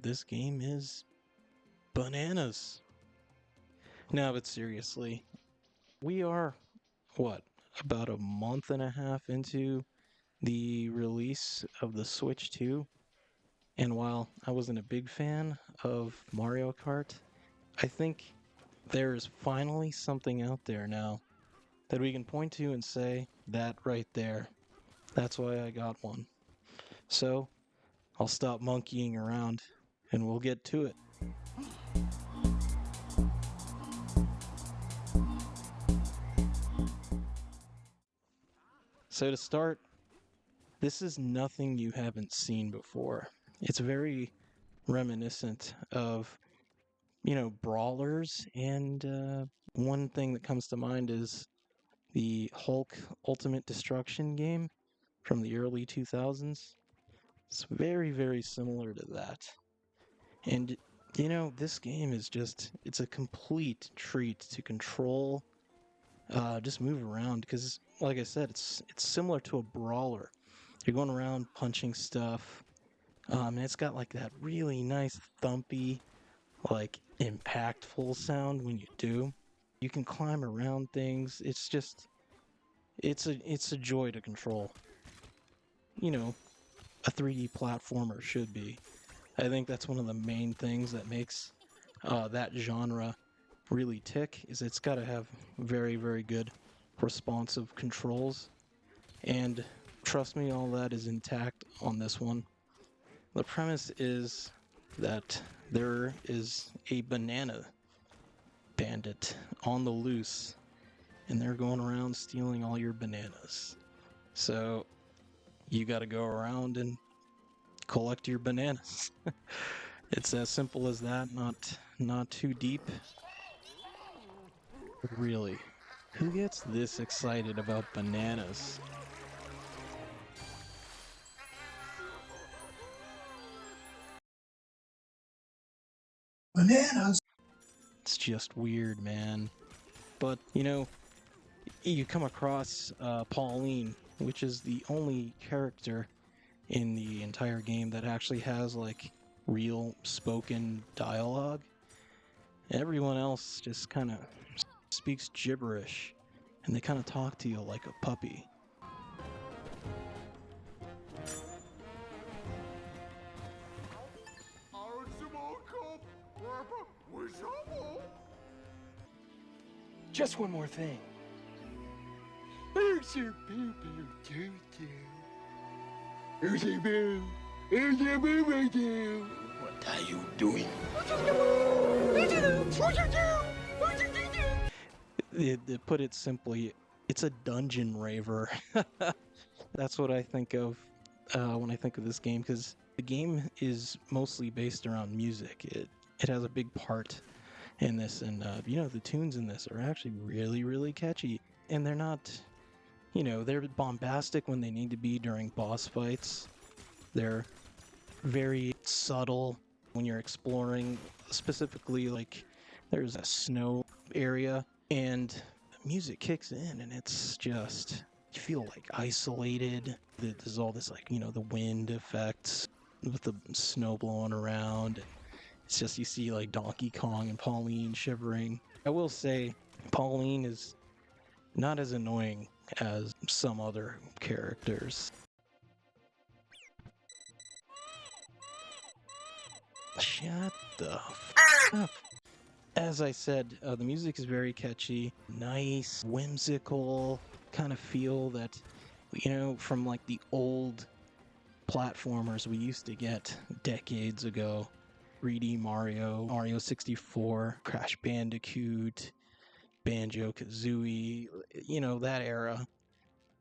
this game is bananas. No, but seriously, we are, what, about a month and a half into the release of the Switch 2? And while I wasn't a big fan of Mario Kart, I think there's finally something out there now that we can point to and say, that right there, that's why I got one. So, I'll stop monkeying around and we'll get to it. So to start, this is nothing you haven't seen before. It's very reminiscent of, brawlers, and one thing that comes to mind is the Hulk Ultimate Destruction game from the early 2000s. It's very, very similar to that. And, this game is it's a complete treat to control, just move around, because, like I said, it's similar to a brawler. You're going around punching stuff, and it's got like that really nice thumpy, like impactful sound when you do. You can climb around things. It's a joy to control. You know, a 3D platformer should be. I think that's one of the main things that makes that genre really tick, is it's got to have very, very good responsive controls. And trust me, all that is intact on this one. The premise is that there is a banana bandit on the loose, and they're going around stealing all your bananas. So you got to go around and collect your bananas. It's as simple as that, not too deep. Really, who gets this excited about bananas? Bananas! It's just weird, man. But, you come across Pauline, which is the only character in the entire game that actually has, like, real spoken dialogue. Everyone else just kind of speaks gibberish, and they kind of talk to you like a puppy. Just one more thing. What are you doing? To put it simply, it's a dungeon raver. That's what I think of when I think of this game, because the game is mostly based around music. It has a big part in this, and the tunes in this are actually really, really catchy. And they're not, they're bombastic when they need to be during boss fights. They're very subtle when you're exploring, specifically, like, there's a snow area, and the music kicks in, and it's just, you feel like isolated. There's all this, like, the wind effects with the snow blowing around. It's just, you see like Donkey Kong and Pauline shivering. I will say Pauline is not as annoying as some other characters. Shut the f up. As I said, the music is very catchy, nice, whimsical kind of feel that, from like the old platformers we used to get decades ago. 3D Mario, Mario 64, Crash Bandicoot, Banjo-Kazooie, that era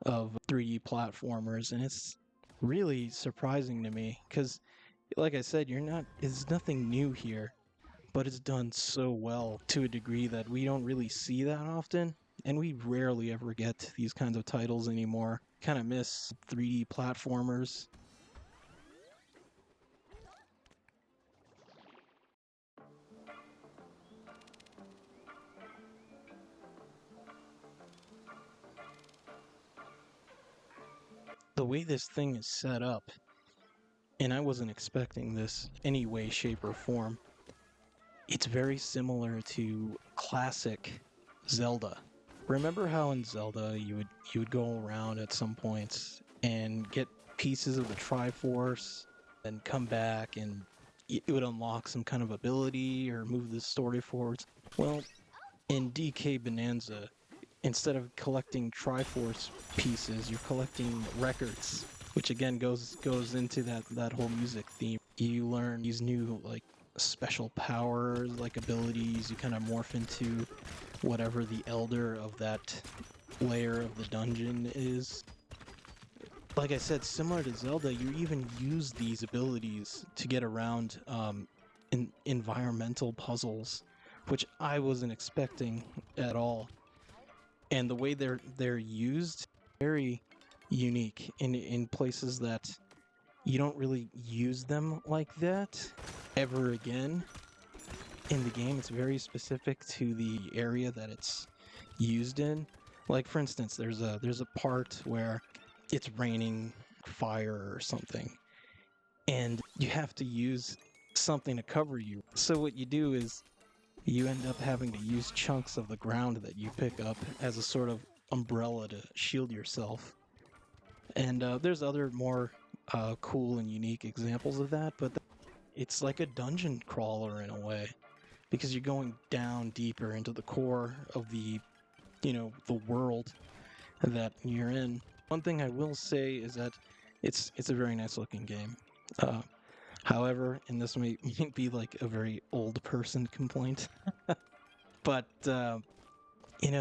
of 3D platformers. And it's really surprising to me because, like I said, it's nothing new here, but it's done so well to a degree that we don't really see that often. And we rarely ever get these kinds of titles anymore. Kind of miss 3D platformers. The way this thing is set up, and I wasn't expecting this any way, shape, or form. It's very similar to classic Zelda. Remember how in Zelda you would go around at some points and get pieces of the Triforce, then come back and it would unlock some kind of ability or move the story forwards. Well, in DK Bonanza, instead of collecting Triforce pieces, you're collecting records, which again goes into that whole music theme. You learn these new like special powers, like abilities. You kind of morph into whatever the elder of that layer of the dungeon is. Like I said, similar to Zelda, you even use these abilities to get around environmental puzzles, which I wasn't expecting at all. And the way they're used, very unique in places that you don't really use them like that ever again in the game. It's very specific to the area that it's used in. Like for instance, there's a part where it's raining fire or something, and you have to use something to cover you. So what you do is you end up having to use chunks of the ground that you pick up as a sort of umbrella to shield yourself. And there's other more cool and unique examples of that, but it's like a dungeon crawler in a way because you're going down deeper into the core of the world that you're in. One thing I will say is that it's a very nice looking game. However, and this may be like a very old person complaint, but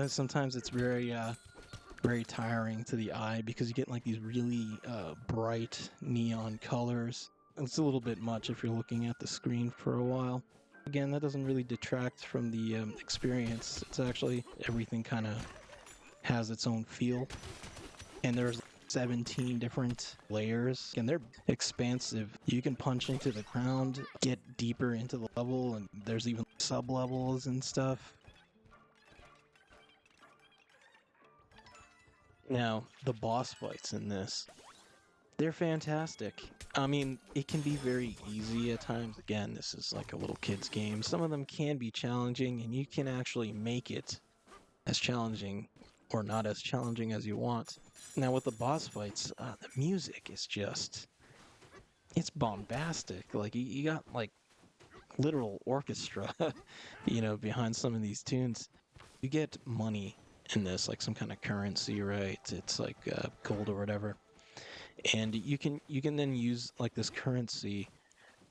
sometimes it's very tiring to the eye because you get like these really bright neon colors. It's a little bit much if you're looking at the screen for a while. Again, that doesn't really detract from the experience. It's actually everything kind of has its own feel, and there's 17 different layers, and they're expansive. You can punch into the ground, get deeper into the level, and there's even sub-levels and stuff. Now, the boss fights in this, they're fantastic. I mean, it can be very easy at times. Again, this is like a little kid's game. Some of them can be challenging, and you can actually make it as challenging or not as challenging as you want. Now, with the boss fights, the music is just, it's bombastic. Like, you got like literal orchestra, behind some of these tunes. You get money in this, like some kind of currency, right? It's like gold or whatever. And you can then use like this currency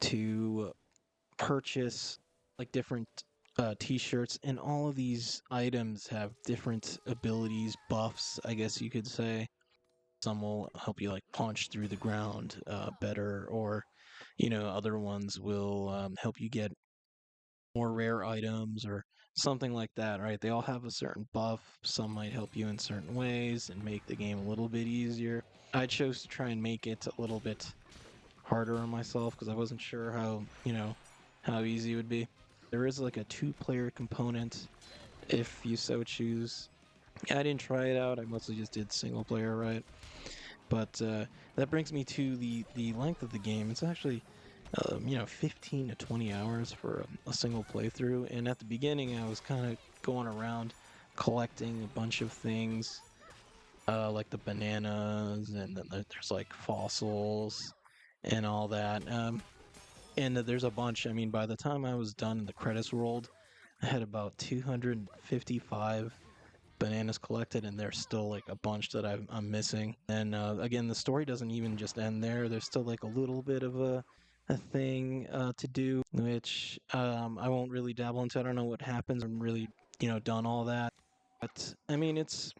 to purchase like different t-shirts, and all of these items have different abilities, buffs, I guess you could say. Some will help you like punch through the ground better, or other ones will help you get more rare items or something like that, right? They all have a certain buff. Some might help you in certain ways and make the game a little bit easier. I chose to try and make it a little bit harder on myself because I wasn't sure how easy it would be. There is like a two-player component if you so choose. I didn't try it out. I mostly just did single player, right? But that brings me to the length of the game. It's actually 15 to 20 hours for a single playthrough. And at the beginning, I was kind of going around collecting a bunch of things, like the bananas, and then there's like fossils and all that. And there's a bunch. I mean, by the time I was done and the credits rolled, I had about 255 bananas collected, and there's still like a bunch that I'm missing. And again, the story doesn't even just end there. There's still like a little bit of a thing to do, which I won't really dabble into. I don't know what happens. I'm really done all that. But I mean, it's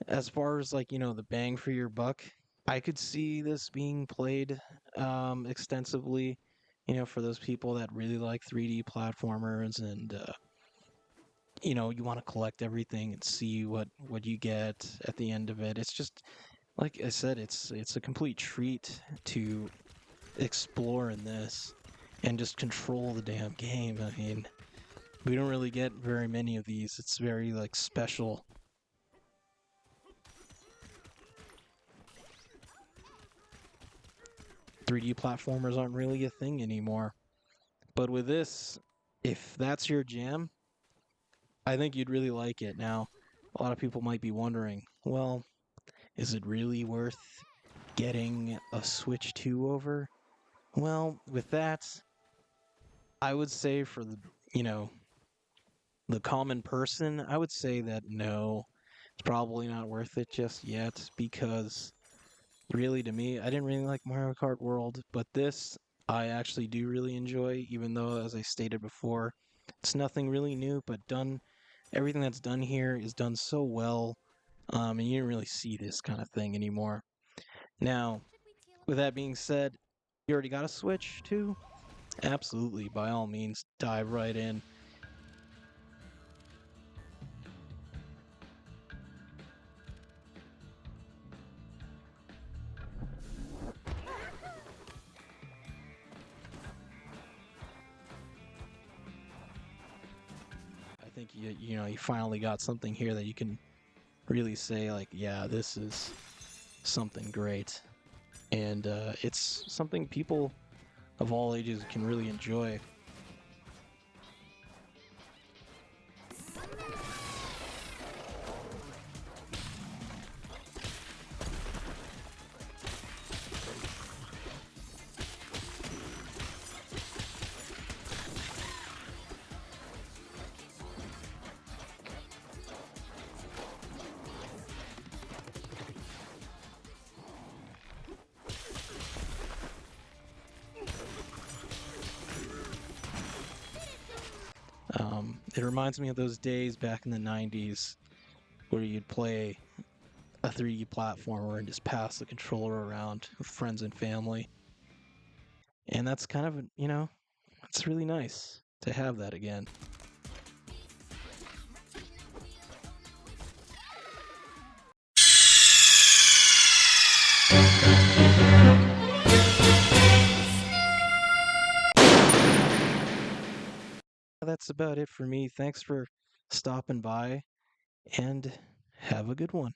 as far as like the bang for your buck. I could see this being played extensively. For those people that really like 3D platformers and you want to collect everything and see what you get at the end of it. It's just like I said, it's a complete treat to explore in this and just control the damn game. I mean, we don't really get very many of these. It's very like special. 3D platformers aren't really a thing anymore. But with this, if that's your jam, I think you'd really like it. Now, a lot of people might be wondering, well, is it really worth getting a Switch 2 over? Well, with that, I would say for the common person, I would say that no, it's probably not worth it just yet because really to me, I didn't really like Mario Kart World, but this I actually do really enjoy, even though as I stated before, it's nothing really new, but everything that's done here is done so well, and you don't really see this kind of thing anymore. Now, with that being said, you already got a Switch too? Absolutely, by all means, dive right in. I think you finally got something here that you can really say like, yeah, this is something great, and it's something people of all ages can really enjoy. It reminds me of those days back in the 90s where you'd play a 3D platformer and just pass the controller around with friends and family. And that's kind of, it's really nice to have that again. That's about it for me. Thanks for stopping by and have a good one.